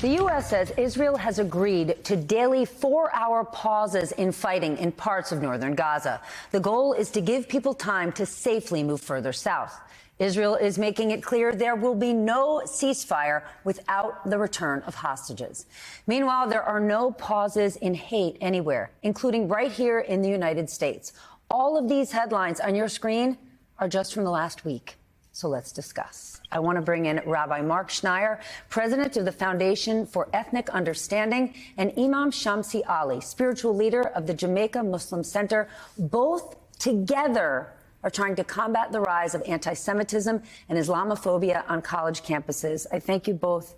The U.S. says Israel has agreed to daily 4-hour pauses in fighting in parts of northern Gaza. The goal is to give people time to safely move further south. Israel is making it clear there will be no ceasefire without the return of hostages. Meanwhile, there are no pauses in hate anywhere, including right here in the United States. All of these headlines on your screen are just from the last week. So let's discuss. I want to bring in Rabbi Mark Schneier, president of the Foundation for Ethnic Understanding, and Imam Shamsi Ali, spiritual leader of the Jamaica Muslim Center. Both together are trying to combat the rise of anti-Semitism and Islamophobia on college campuses. I thank you both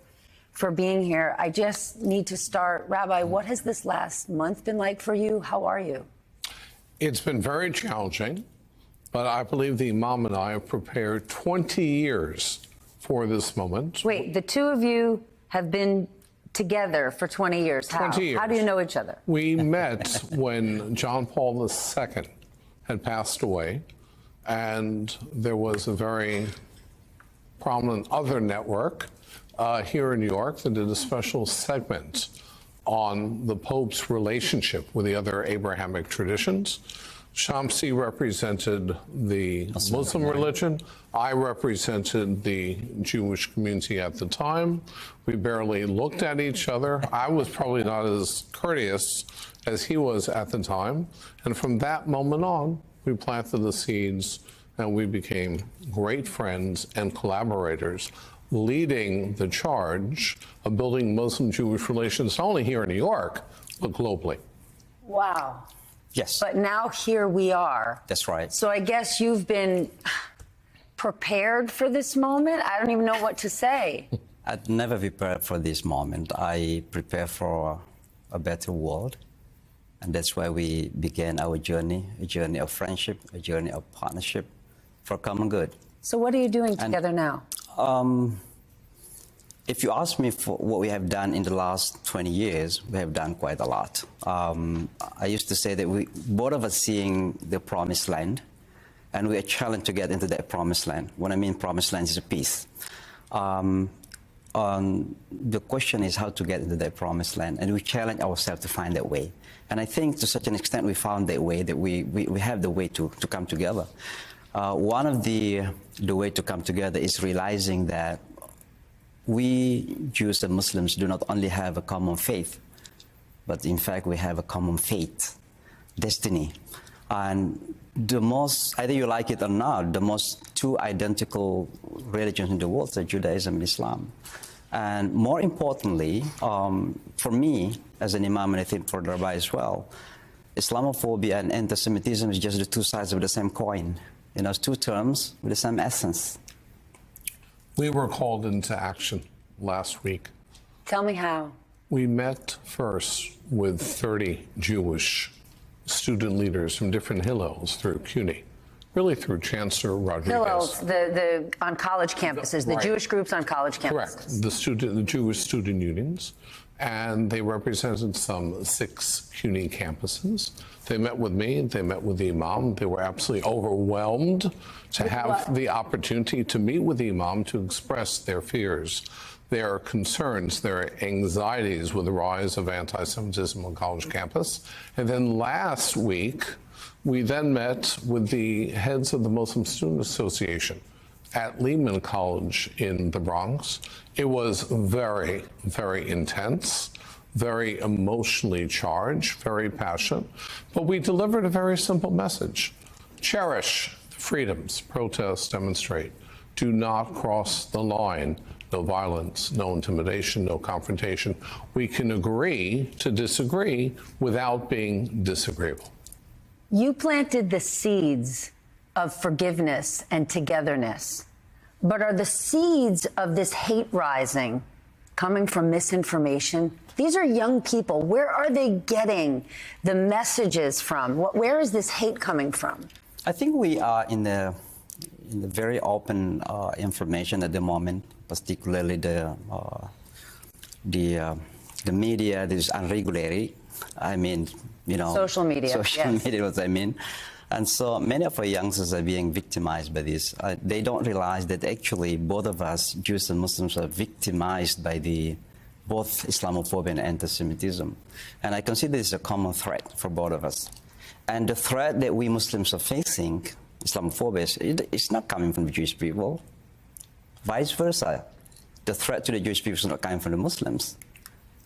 for being here. I just need to start. Rabbi, what has this last month been like for you? How are you? It's been very challenging. But I believe the Imam and I have prepared 20 years for this moment. Wait, the two of you have been together for 20 years. How? 20 years. How do you know each other? We met when John Paul II had passed away, and there was a very prominent other network here in New York that did a special segment on the Pope's relationship with the other Abrahamic traditions. Shamsi represented the Muslim religion. I represented the Jewish community at the time. We barely looked at each other. I was probably not as courteous as he was at the time. And from that moment on, we planted the seeds and we became great friends and collaborators, leading the charge of building Muslim-Jewish relations, not only here in New York, but globally. Wow. Yes. But now here we are. That's right. So I guess you've been prepared for this moment? I don't even know what to say. I'd never prepared for this moment. I prepare for a better world. And that's why we began our journey, a journey of friendship, a journey of partnership for common good. So what are you doing together now? If you ask me for what we have done in the last 20 years, we have done quite a lot. I used to say that we both of us seeing the promised land, and we are challenged to get into that promised land. What I mean promised land is a peace. The question is how to get into that promised land, and we challenge ourselves to find that way. And I think to such an extent we found that way, that we have the way to come together. One of the way to come together is realizing that we Jews and Muslims do not only have a common faith, but in fact we have a common fate, destiny. And the most, either you like it or not, the most two identical religions in the world are Judaism and Islam. And more importantly, for me as an Imam, and I think for the Rabbi as well, Islamophobia and anti-Semitism is just the two sides of the same coin. You know, it's two terms with the same essence. We were called into action last week. Tell me how. We met first with 30 Jewish student leaders from different Hillels through CUNY, really through Chancellor Rodriguez. Hillels, the on college campuses, the Right. Jewish groups on college campuses. Correct. The Jewish student unions. And they represented some 6 CUNY campuses. They met with me, they met with the Imam. They were absolutely overwhelmed to have the opportunity to meet with the Imam to express their fears, their concerns, their anxieties with the rise of anti-Semitism on college campus. And then last week, we then met with the heads of the Muslim Student Association at Lehman College in the Bronx. It was very, very intense, very emotionally charged, very passionate, but we delivered a very simple message. Cherish freedoms, protest, demonstrate. Do not cross the line. No violence, no intimidation, no confrontation. We can agree to disagree without being disagreeable. You planted the seeds of forgiveness and togetherness. But are the seeds of this hate rising coming from misinformation? These are young people. Where are they getting the messages from? Where is this hate coming from? I think we are in the very open information at the moment, particularly the media that is unregulated. I mean, you know, social media. Social yes. media, what I mean. And so many of our youngsters are being victimized by this. They don't realize that actually both of us, Jews and Muslims, are victimized by the both Islamophobia and anti-Semitism. And I consider this a common threat for both of us. And the threat that we Muslims are facing, Islamophobia, it's not coming from the Jewish people. Vice versa. The threat to the Jewish people is not coming from the Muslims.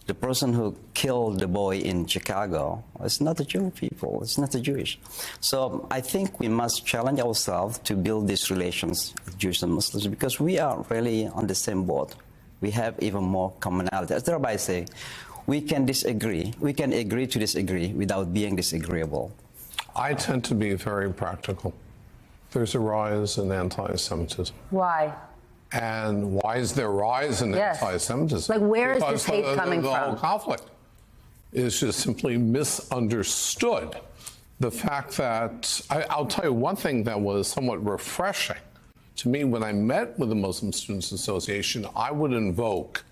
The person who killed the boy in Chicago is not the Jewish people, it's not the Jewish. So I think we must challenge ourselves to build these relations with Jews and Muslims because we are really on the same boat. We have even more commonality. As the rabbi say, we can disagree. We can agree to disagree without being disagreeable. I tend to be very practical. There's a rise in anti-Semitism. Why? And why is there a rise in anti-Semitism? Like, where is because this hate coming the from? whole conflict is just simply misunderstood. The fact that, I'll tell you one thing that was somewhat refreshing to me when I met with the Muslim Students Association, I would invoke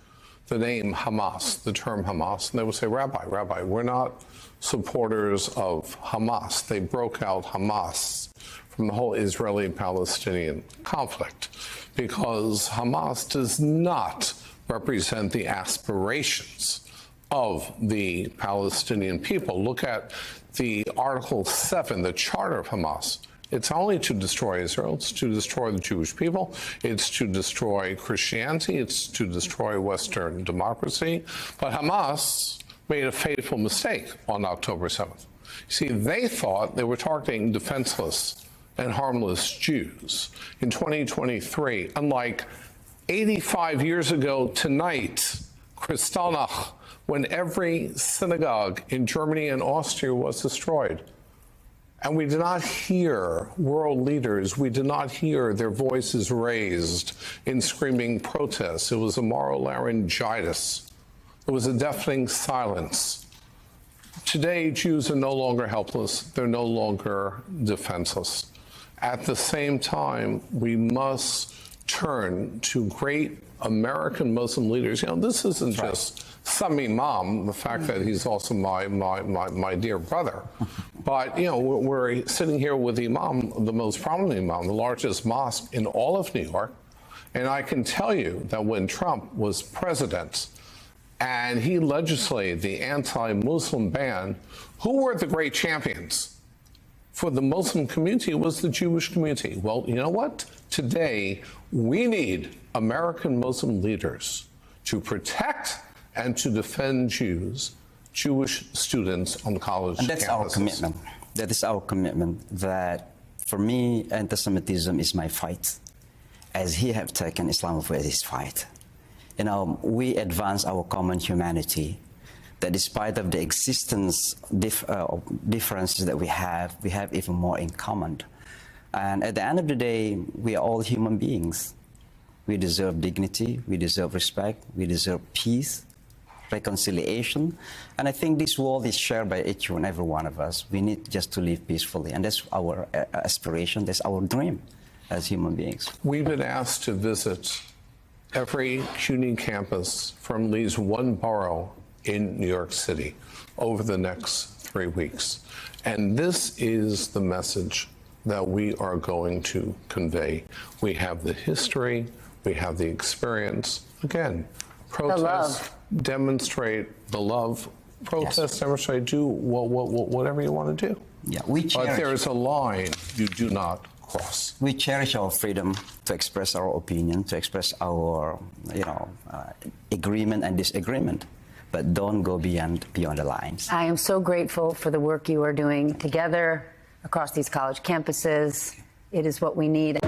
the name Hamas, the term Hamas, and they would say, Rabbi, we're not supporters of Hamas. They broke out Hamas from the whole Israeli-Palestinian conflict because Hamas does not represent the aspirations of the Palestinian people. Look at the Article 7, the Charter of Hamas. It's only to destroy Israel, it's to destroy the Jewish people, it's to destroy Christianity, it's to destroy Western democracy. But Hamas made a fateful mistake on October 7th. See, they thought they were targeting defenseless and harmless Jews. In 2023, unlike 85 years ago tonight, Kristallnacht, when every synagogue in Germany and Austria was destroyed. And we did not hear world leaders, we did not hear their voices raised in screaming protests. It was a moral laryngitis. It was a deafening silence. Today, Jews are no longer helpless. They're no longer defenseless. At the same time, we must turn to great American Muslim leaders. You know, this isn't just some imam, the fact that he's also my dear brother. But, you know, we're sitting here with the imam, the most prominent imam, the largest mosque in all of New York. And I can tell you that when Trump was president and he legislated the anti-Muslim ban, who were the great champions for the Muslim community? It was the Jewish community. Well, you know what? Today, we need American Muslim leaders to protect and to defend Jewish students on college campuses. And that's our commitment. That is our commitment, that for me, anti-Semitism is my fight, as he have taken Islamophobia as his fight. You know, we advance our common humanity, that despite of the existence differences that we have even more in common. And at the end of the day, we are all human beings. We deserve dignity, we deserve respect, we deserve peace, reconciliation. And I think this world is shared by each and every one of us. We need just to live peacefully. And that's our aspiration, that's our dream as human beings. We've been asked to visit every CUNY campus from at least one borough in New York City over the next 3 weeks. And this is the message that we are going to convey. We have the history, we have the experience. Again, protest, demonstrate the love, protest, demonstrate, do whatever you want to do. Yeah, but there is a line you do not cross. We cherish our freedom to express our opinion, to express our, agreement and disagreement, but don't go beyond the lines. I am so grateful for the work you are doing together across these college campuses. It is what we need.